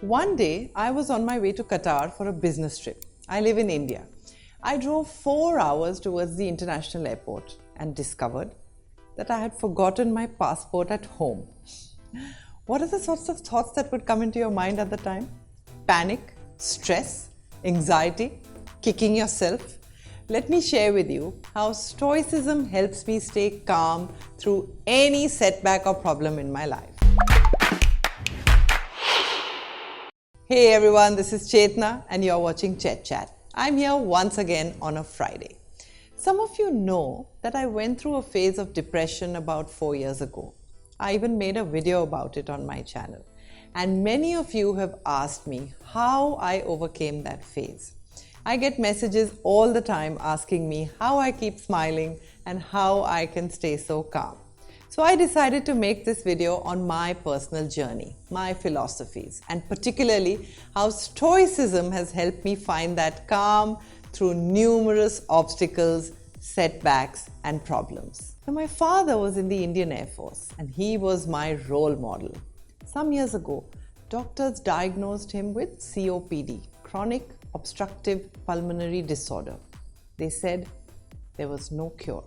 One day, I was on my way to Qatar for a business trip. I live in India. I drove 4 hours towards the international airport and discovered that I had forgotten my passport at home. What are the sorts of thoughts that would come into your mind at the time? Panic, stress, anxiety, kicking yourself? Let me share with you how Stoicism helps me stay calm through any setback or problem in my life. Hey everyone, this is Chetna and you're watching ChetChat. I'm here once again on a Friday. Some of you know that I went through a phase of depression about 4 years ago. I even made a video about it on my channel. And many of you have asked me how I overcame that phase. I get messages all the time asking me how I keep smiling and how I can stay so calm. So I decided to make this video on my personal journey, my philosophies, and particularly how Stoicism has helped me find that calm through numerous obstacles, setbacks, and problems. Now, my father was in the Indian Air Force and he was my role model. Some years ago, doctors diagnosed him with COPD, chronic obstructive pulmonary disorder. They said there was no cure.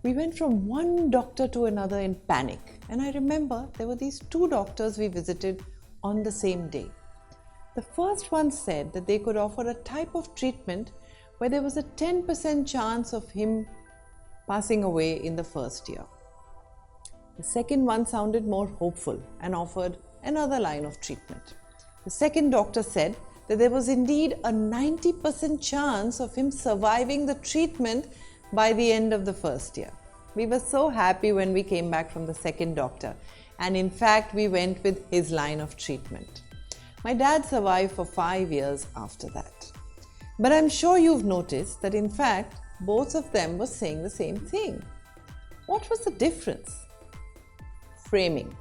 We went from one doctor to another in panic, and I remember there were these 2 doctors we visited on the same day. The first one said that they could offer a type of treatment where there was a 10% chance of him passing away in the first year. The second one sounded more hopeful and offered another line of treatment. The second doctor said that there was indeed a 90% chance of him surviving the treatment by the end of the first year. We were so happy when we came back from the second doctor, and in fact we went with his line of treatment. My dad survived for 5 years after that. But I'm sure you've noticed that in fact both of them were saying the same thing. What was the difference? Framing.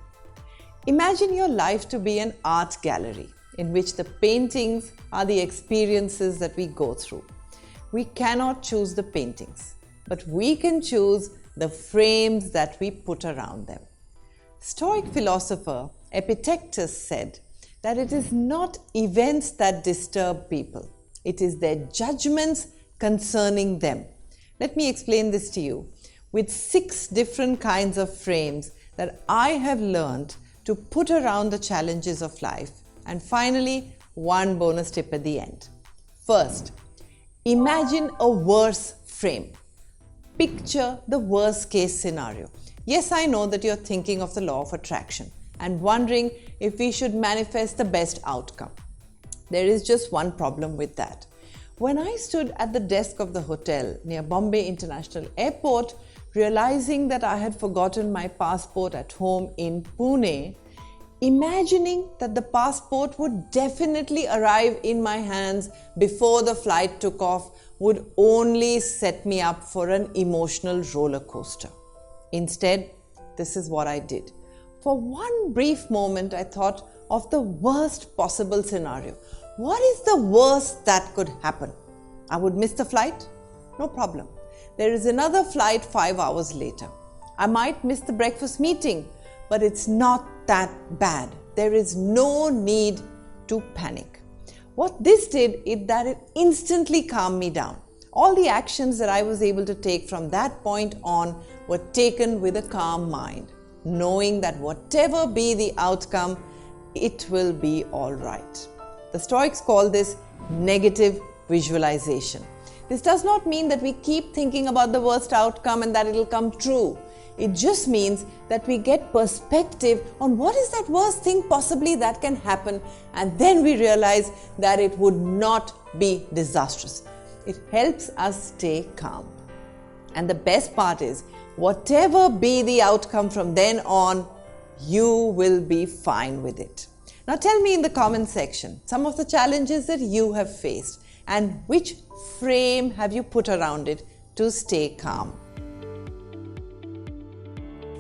Imagine your life to be an art gallery in which the paintings are the experiences that we go through. We cannot choose the paintings, but we can choose the frames that we put around them. Stoic philosopher Epictetus said that it is not events that disturb people, it is their judgments concerning them. Let me explain this to you with 6 different kinds of frames that I have learned to put around the challenges of life, and finally one bonus tip at the end. First, imagine a worse frame. Picture the worst case scenario. Yes, I know that you're thinking of the law of attraction and wondering if we should manifest the best outcome. There is just one problem with that. When I stood at the desk of the hotel near Bombay International Airport, realizing that I had forgotten my passport at home in Pune, imagining that the passport would definitely arrive in my hands before the flight took off would only set me up for an emotional roller coaster. Instead, this is what I did. For one brief moment, I thought of the worst possible scenario. What is the worst that could happen? I would miss the flight? No problem. There is another flight 5 hours later. I might miss the breakfast meeting, but it's not that bad. There is no need to panic. What this did is that it instantly calmed me down. All the actions that I was able to take from that point on were taken with a calm mind, knowing that whatever be the outcome, it will be all right. The Stoics call this negative visualization. This does not mean that we keep thinking about the worst outcome and that it will come true. It just means that we get perspective on what is that worst thing possibly that can happen, and then we realize that it would not be disastrous. It helps us stay calm. And the best part is, whatever be the outcome from then on, you will be fine with it. Now tell me in the comment section some of the challenges that you have faced and which frame have you put around it to stay calm.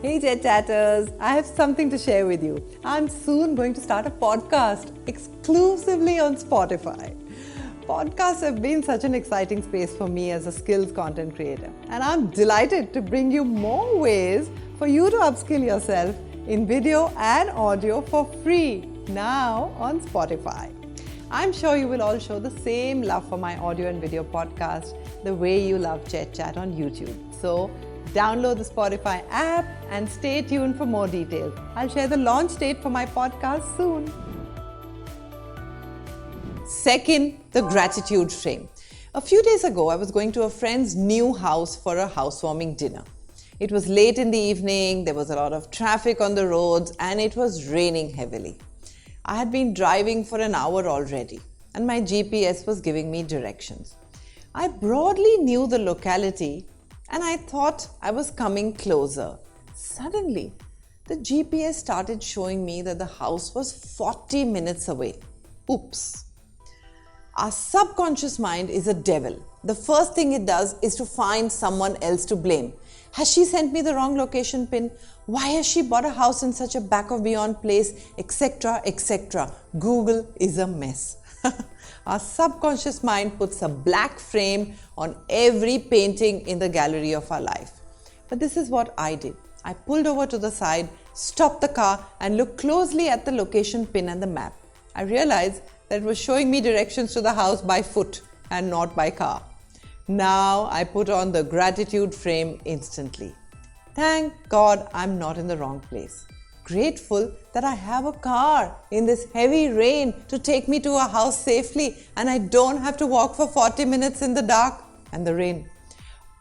Hey ChetChatters, I have something to share with you. I'm soon going to start a podcast exclusively on Spotify. Podcasts have been such an exciting space for me as a skills content creator, and I'm delighted to bring you more ways for you to upskill yourself in video and audio for free. now on Spotify. I'm sure you will all show the same love for my audio and video podcast the way you love ChetChat on YouTube. So download the Spotify app and stay tuned for more details. I'll share the launch date for my podcast soon. Second, the gratitude frame. A few days ago, I was going to a friend's new house for a housewarming dinner. It was late in the evening, there was a lot of traffic on the roads, and it was raining heavily. I had been driving for an hour already, and my GPS was giving me directions. I broadly knew the locality, and I thought I was coming closer. Suddenly, the GPS started showing me that the house was 40 minutes away. Oops. Our subconscious mind is a devil. The first thing it does is to find someone else to blame. Has she sent me the wrong location pin? Why has she bought a house in such a back of beyond place? Etc. etc. Google is a mess. Our subconscious mind puts a black frame on every painting in the gallery of our life. But this is what I did. I pulled over to the side, stopped the car, and looked closely at the location pin and the map. I realized that it was showing me directions to the house by foot and not by car. Now I put on the gratitude frame instantly. Thank God I'm not in the wrong place. Grateful that I have a car in this heavy rain to take me to a house safely, and I don't have to walk for 40 minutes in the dark and the rain.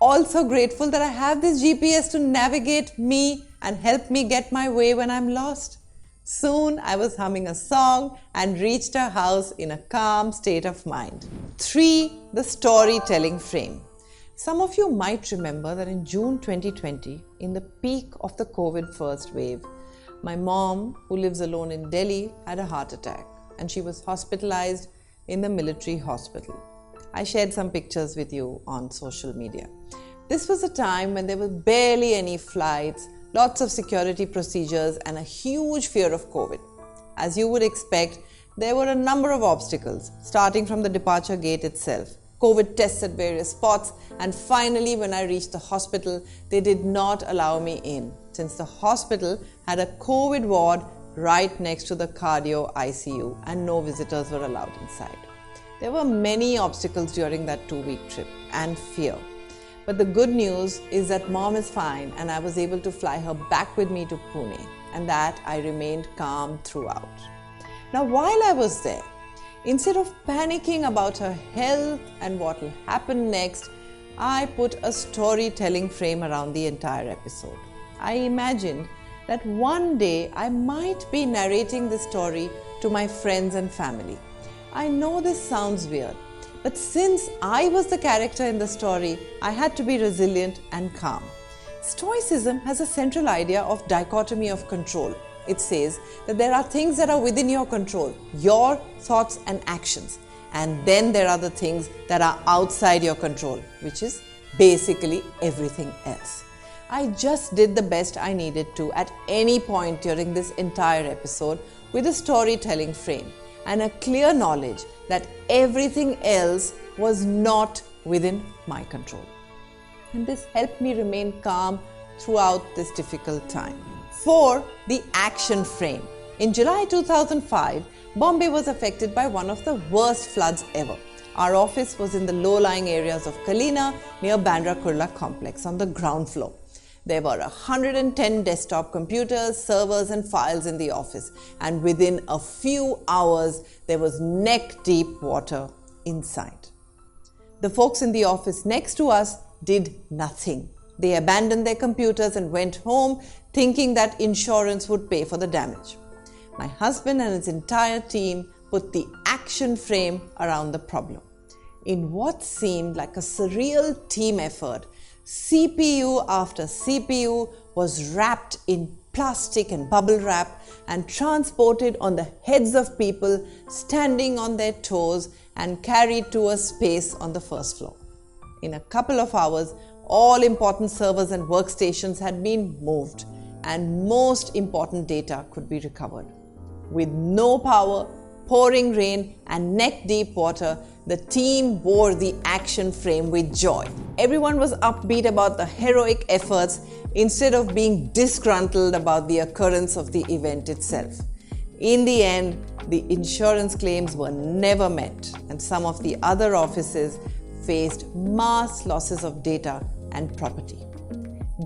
Also grateful that I have this GPS to navigate me and help me get my way when I'm lost. Soon I was humming a song and reached a house in a calm state of mind. 3. The storytelling frame. Some of you might remember that in June 2020, in the peak of the COVID first wave, my mom, who lives alone in Delhi, had a heart attack and she was hospitalized in the military hospital. I shared some pictures with you on social media. This was a time when there were barely any flights, lots of security procedures, and a huge fear of COVID. As you would expect, there were a number of obstacles, starting from the departure gate itself, COVID tests at various spots, and finally when I reached the hospital, they did not allow me in, since the hospital had a COVID ward right next to the cardio ICU and no visitors were allowed inside. There were many obstacles during that 2-week trip and fear. But the good news is that mom is fine and I was able to fly her back with me to Pune, and that I remained calm throughout. Now while I was there, instead of panicking about her health and what will happen next, I put a storytelling frame around the entire episode. I imagined that one day I might be narrating this story to my friends and family. I know this sounds weird, but since I was the character in the story, I had to be resilient and calm. Stoicism has a central idea of dichotomy of control. It says that there are things that are within your control, your thoughts and actions. And then there are the things that are outside your control, which is basically everything else. I just did the best I needed to at any point during this entire episode with a storytelling frame and a clear knowledge that everything else was not within my control. And this helped me remain calm throughout this difficult time. 4. The action frame. In July 2005, Bombay was affected by one of the worst floods ever. Our office was in the low-lying areas of Kalina near Bandra Kurla complex on the ground floor. There were 110 desktop computers, servers and files in the office, and within a few hours there was neck-deep water inside. The folks in the office next to us did nothing. They abandoned their computers and went home thinking that insurance would pay for the damage. My husband and his entire team put the action frame around the problem. In what seemed like a surreal team effort, CPU after CPU was wrapped in plastic and bubble wrap and transported on the heads of people standing on their toes and carried to a space on the first floor. In a couple of hours, all important servers and workstations had been moved and most important data could be recovered. With no power, pouring rain and neck-deep water, the team bore the action frame with joy. Everyone was upbeat about the heroic efforts instead of being disgruntled about the occurrence of the event itself. In the end, the insurance claims were never met, and some of the other offices faced mass losses of data and property.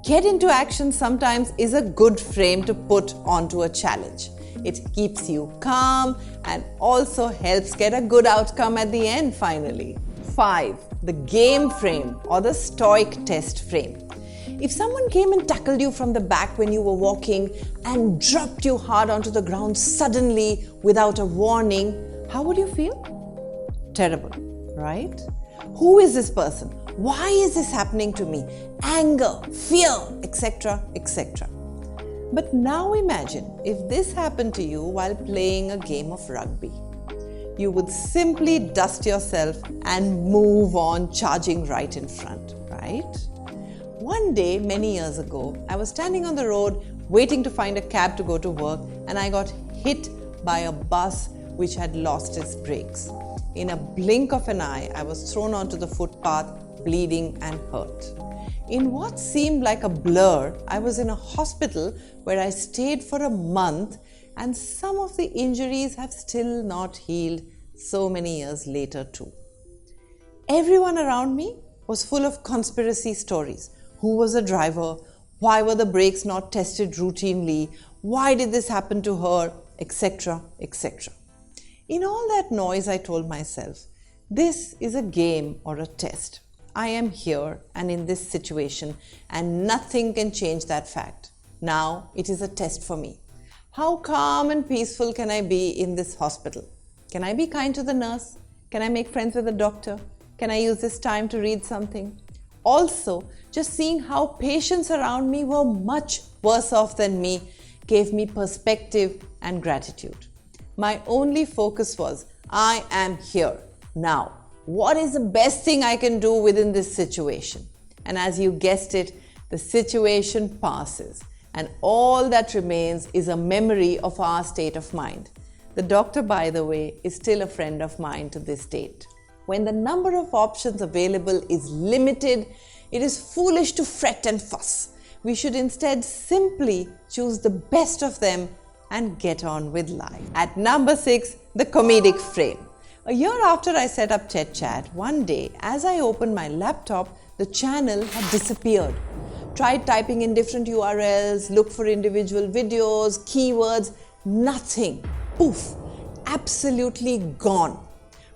Get into action sometimes is a good frame to put onto a challenge. It keeps you calm and also helps get a good outcome at the end finally. 5. The game frame or the Stoic test frame. If someone came and tackled you from the back when you were walking and dropped you hard onto the ground suddenly without a warning, how would you feel? Terrible, right? Who is this person? Why is this happening to me? Anger, fear, etc., etc. But now imagine if this happened to you while playing a game of rugby. You would simply dust yourself and move on, charging right in front, right? One day, many years ago, I was standing on the road waiting to find a cab to go to work, and I got hit by a bus which had lost its brakes. In a blink of an eye, I was thrown onto the footpath, bleeding and hurt. In what seemed like a blur, I was in a hospital where I stayed for a month, and some of the injuries have still not healed so many years later too. Everyone around me was full of conspiracy stories. Who was the driver? Why were the brakes not tested routinely? Why did this happen to her? Etc., etc. In all that noise, I told myself, this is a game or a test. I am here and in this situation, and nothing can change that fact. Now it is a test for me. How calm and peaceful can I be in this hospital? Can I be kind to the nurse? Can I make friends with the doctor? Can I use this time to read something? Also, just seeing how patients around me were much worse off than me gave me perspective and gratitude. My only focus was, I am here. Now, what is the best thing I can do within this situation? And as you guessed it, the situation passes, and all that remains is a memory of our state of mind. The doctor, by the way, is still a friend of mine to this date. When the number of options available is limited, it is foolish to fret and fuss. We should instead simply choose the best of them and get on with life. At number 6, the comedic frame. A year after I set up ChetChat, one day as I opened my laptop, the channel had disappeared. Tried typing in different URLs, looked for individual videos, keywords, nothing. Poof, absolutely gone.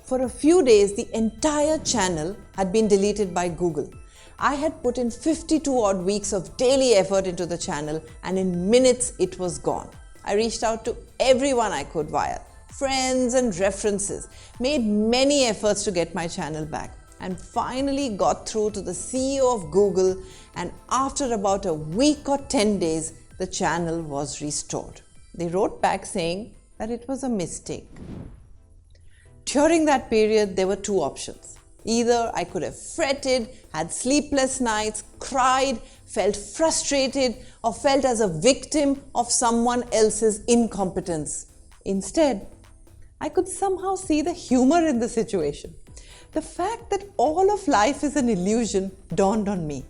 For a few days, the entire channel had been deleted by Google. I had put in 52 odd weeks of daily effort into the channel, and in minutes it was gone. I reached out to everyone I could via friends and references, made many efforts to get my channel back, and finally got through to the CEO of Google, and after about a week or 10 days, the channel was restored. They wrote back saying that it was a mistake. During that period, there were two options. Either I could have fretted, had sleepless nights, cried, felt frustrated, or felt as a victim of someone else's incompetence. Instead, I could somehow see the humor in the situation. The fact that all of life is an illusion dawned on me.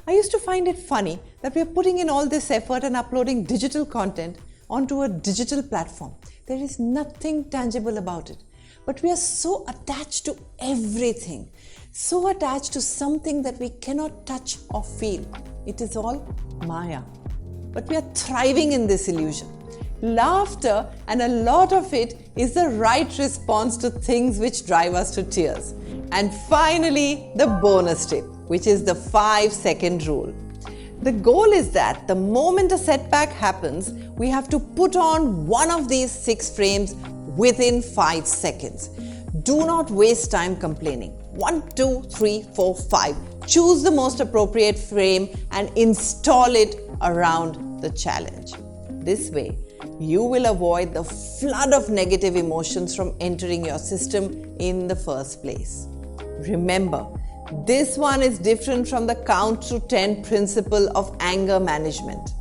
I used to find it funny that we are putting in all this effort and uploading digital content onto a digital platform. There is nothing tangible about it. But we are so attached to everything, so attached to something that we cannot touch or feel. It is all Maya. But we are thriving in this illusion. Laughter, and a lot of it, is the right response to things which drive us to tears. And finally, the bonus tip, which is the 5-second rule. The goal is that the moment a setback happens, we have to put on one of these 6 frames within 5 seconds. Do not waste time complaining. 1, 2, 3, 4, 5. Choose the most appropriate frame and install it around the challenge. This way, you will avoid the flood of negative emotions from entering your system in the first place. Remember, this one is different from the count to 10 principle of anger management.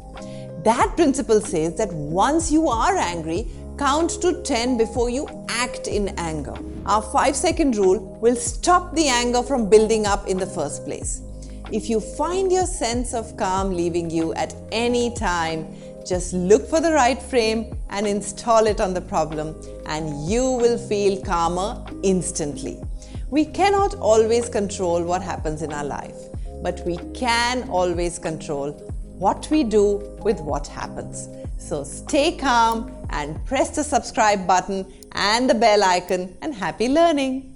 That principle says that once you are angry, count to 10 before you act in anger. Our 5-second rule will stop the anger from building up in the first place. If you find your sense of calm leaving you at any time, just look for the right frame and install it on the problem, and you will feel calmer instantly. We cannot always control what happens in our life, but we can always control what we do with what happens. So stay calm and press the subscribe button and the bell icon, and happy learning!